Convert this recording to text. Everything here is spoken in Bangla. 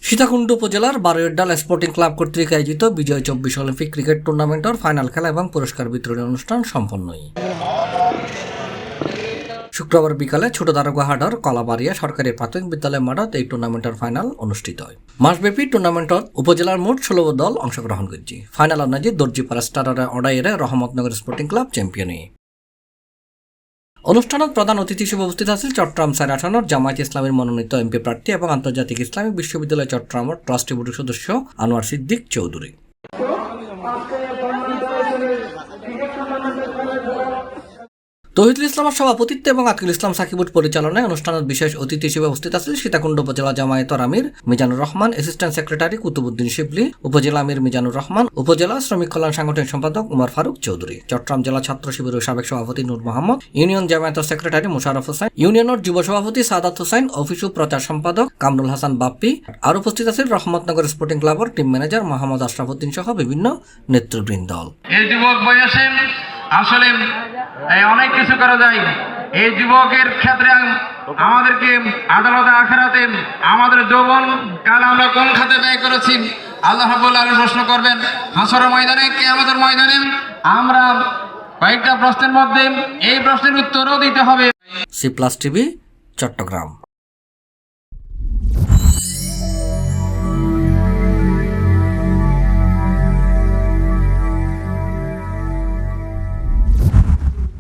সীতাকুণ্ড উপজেলার বারোয়ারডাল স্পোর্টিং ক্লাব কর্তৃক আয়োজিত বিজয় 24 অলিম্পিক ক্রিকেট টুর্নামেন্টের ফাইনাল খেলা এবং পুরস্কার বিতরণী অনুষ্ঠান সম্পন্ন। শুক্রবার বিকালে ছোট দারোগাহাটার কলাবাড়িয়া সরকারি প্রাথমিক বিদ্যালয় মাঠত এই টুর্নামেন্টের ফাইনাল অনুষ্ঠিত হয়। মাসব্যাপী টুর্নামেন্টত উপজেলার মোট 16 দল অংশগ্রহণ করছে। ফাইনাল অনাজি দর্জিপাড়া স্টারের অডাইরে রহমতনগর স্পোর্টিং ক্লাব চ্যাম্পিয়ন। অনুষ্ঠানত প্রধান অতিথি হিসেবে উপস্থিত আছেন চট্টগ্রাম 4 আসনের জামায়াত ইসলামের মনোনীত এমপি প্রার্থী এবং আন্তর্জাতিক ইসলামিক বিশ্ববিদ্যালয় চট্টগ্রামের ট্রাস্টি বোর্ডের সদস্য আনোয়ার সিদ্দিক চৌধুরী। তৌহিদুল ইসলামের সভাপতিত্বে এবং আকিল ইসলাম সাকিবুর পরিচালনায় অনুষ্ঠানের বিশেষ অতিথি হিসেবে উপস্থিত আছেন সীতাকুণ্ড উপজেলা জামায়াতের আমির মিজানুর রহমান, অ্যাসিস্ট্যান্ট সেক্রেটারি কুতুবুদ্দিন শিবলি, উপজেলা আমির মিজানুর রহমান, উপজেলা শ্রমিক কল্যাণ সাংগঠনিক সম্পাদক উমর ফারুক চৌধুরী, চট্টগ্রাম জেলা ছাত্র শিবিরের সাবেক সভাপতি নূর মোহাম্মদ, ইউনিয়ন জামায়াতের সেক্রেটারি মোশাররফ হোসেন, ইউনিয়নের যুব সভাপতি সাদাত হোসেন, অফিস ও প্রচার সম্পাদক কামরুল হাসান বাপ্পি। আর উপস্থিত আছেন রহমতনগর স্পোর্টিং ক্লাবের টিম ম্যানেজার মোহাম্মদ আশরাফুদ্দিন সহ বিভিন্ন নেতৃবৃন্দ। এই যুবক বয়সে আসলে অনেক কিছু করা যায়। এই যুবকের ক্ষেত্রে আমাদেরকে আদালতে আখেরাতে আমাদের যৌবন কাল আমরা কোন খাতে ব্যয় করেছি আল্লাহ রাব্বুল আলামিন প্রশ্ন করবেন হাসরের ময়দানে, কিয়ামতের ময়দানে। আমরা কয়েকটা প্রশ্নের মধ্যে এই প্রশ্নের উত্তরও দিতে হবে। C plus TV, Chittagong.